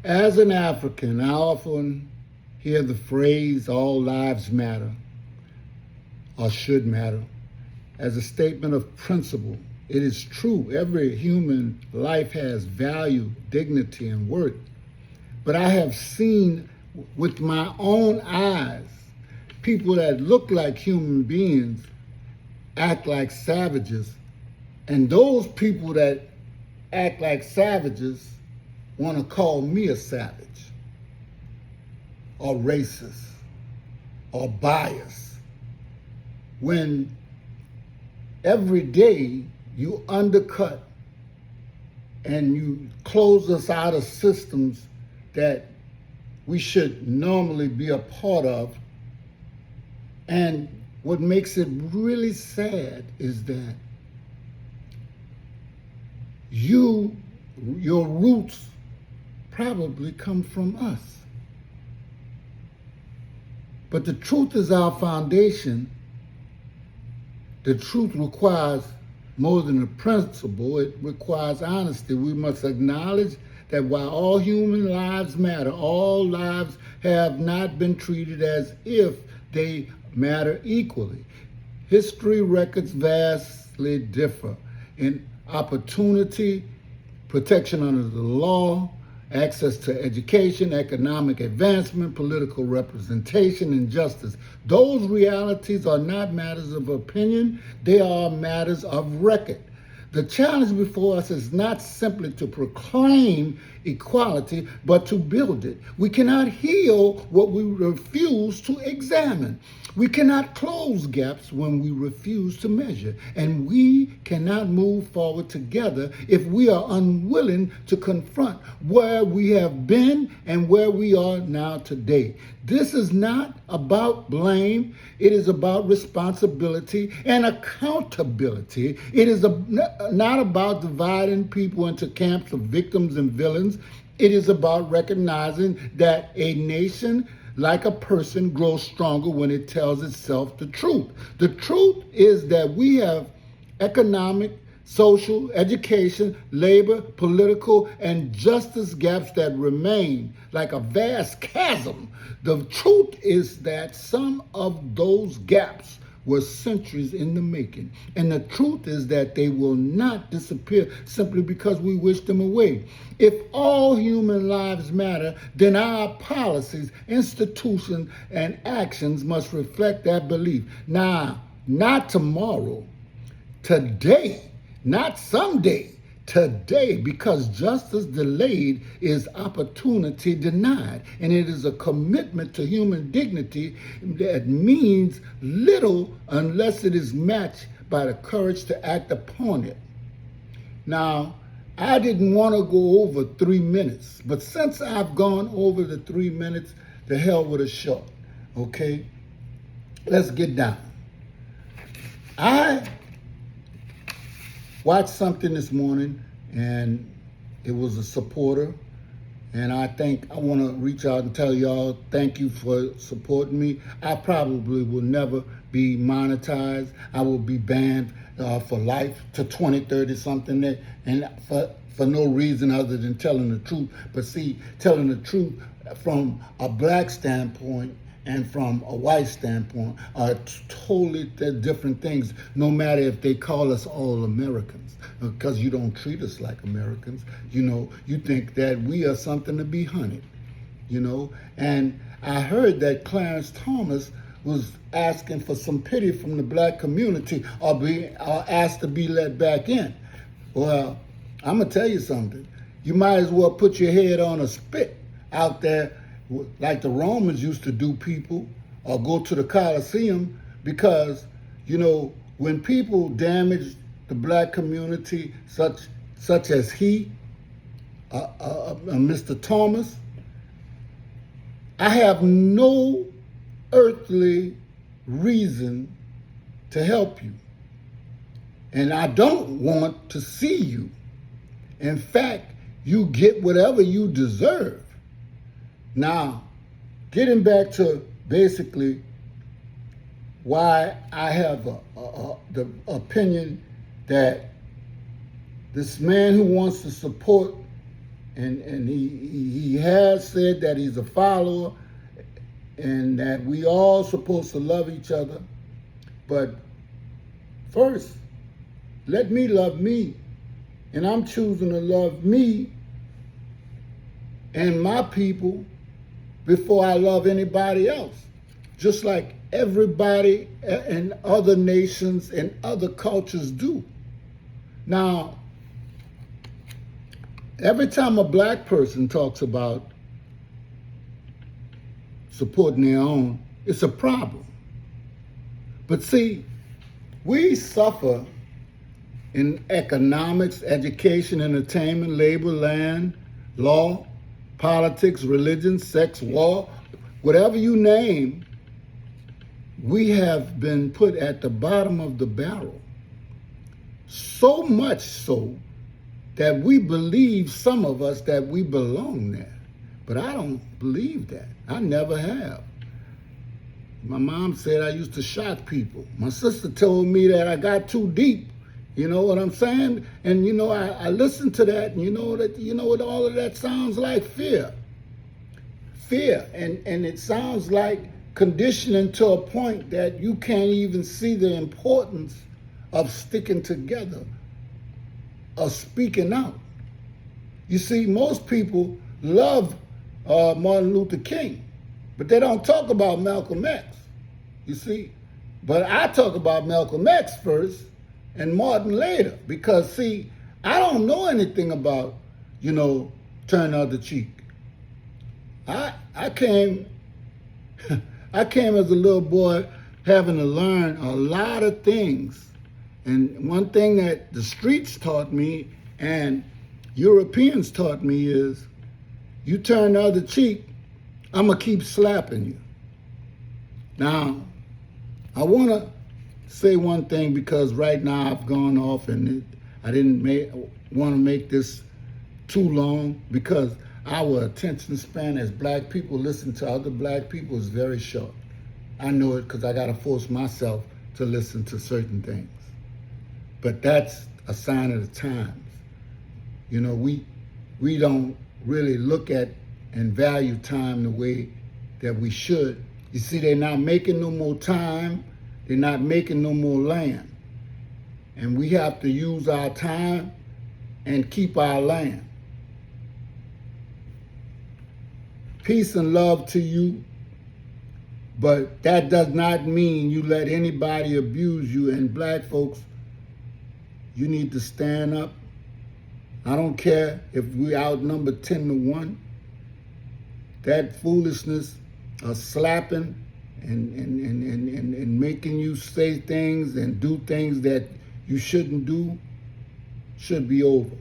As an African, I often hear the phrase all lives matter or should matter as a statement of principle. It is true, every human life has value, dignity, and worth. But I have seen with my own eyes people that look like human beings act like savages, and those people that act like savages want to call me a savage or racist or biased, when every day you undercut and you close us out of systems that we should normally be a part of. And what makes it really sad is that your roots probably come from us. But the truth is our foundation. The truth requires more than a principle. It requires honesty. We must acknowledge that while all human lives matter, all lives have not been treated as if they matter equally. History records vastly differ in opportunity, protection under the law, access to education, economic advancement, political representation, and justice. Those realities are not matters of opinion, they are matters of record. The challenge before us is not simply to proclaim equality, but to build it. We cannot heal what we refuse to examine. We cannot close gaps when we refuse to measure. And we cannot move forward together if we are unwilling to confront where we have been and where we are now today. This is not about blame. It is about responsibility and accountability. It is not about dividing people into camps of victims and villains. It is about recognizing that a nation, like a person, grows stronger when it tells itself the truth. The truth is that we have economic, social, education, labor, political, and justice gaps that remain like a vast chasm. The truth is that some of those gaps were centuries in the making. And the truth is that they will not disappear simply because we wish them away. If all human lives matter, then our policies, institutions, and actions must reflect that belief. Now, not tomorrow, today, not someday, today, because justice delayed is opportunity denied. And it is a commitment to human dignity that means little unless it is matched by the courage to act upon it. Now, I didn't want to go over 3 minutes, but since I've gone over the 3 minutes, the hell with a short, okay? Let's get down. I watched something this morning, and it was a supporter, and I want to reach out and tell y'all thank you for supporting me. I probably will never be monetized. I will be banned for life to 20, 30 something, and for no reason other than telling the truth. But see, telling the truth from a black standpoint and from a white standpoint are totally different things, no matter if they call us all Americans, because you don't treat us like Americans. You know, you think that we are something to be hunted, you know. And I heard that Clarence Thomas was asking for some pity from the black community or asked to be let back in. Well, I'm going to tell you something. You might as well put your head on a spit out there like the Romans used to do people, or go to the Colosseum, because, you know, when people damage the black community, such as Mr. Thomas, I have no earthly reason to help you. And I don't want to see you. In fact, you get whatever you deserve. Now, getting back to basically why I have the opinion that this man who wants to support and he has said that he's a follower and that we all supposed to love each other. But first, let me love me. And I'm choosing to love me and my people before I love anybody else. Just like everybody in other nations and other cultures do. Now, every time a black person talks about supporting their own, it's a problem. But see, we suffer in economics, education, entertainment, labor, land, law, politics, religion, sex, war, whatever you name, we have been put at the bottom of the barrel. So much so that we believe, some of us, that we belong there. But I don't believe that. I never have. My mom said I used to shock people. My sister told me that I got too deep. You know what I'm saying? And I listened to that, and you know what all of that sounds like? Fear. Fear. And it sounds like conditioning to a point that you can't even see the importance of sticking together, of speaking out. You see, most people love Martin Luther King, but they don't talk about Malcolm X, you see. But I talk about Malcolm X first and Martin later, because, see, I don't know anything about, turn the other cheek. I came as a little boy having to learn a lot of things. And one thing that the streets taught me and Europeans taught me is, you turn the other cheek, I'm going to keep slapping you. Now, I want to say one thing, because right now I've gone off and I didn't want to make this too long, because our attention span as black people listen to other black people is very short. I know it because I got to force myself to listen to certain things. But that's a sign of the times. We don't really look at and value time the way that we should. You see, they're not making no more time. They're not making no more land. And we have to use our time and keep our land. Peace and love to you. But that does not mean you let anybody abuse you. And black folks, you need to stand up. I don't care if we outnumber 10-1. That foolishness of slapping and making you say things and do things that you shouldn't do should be over.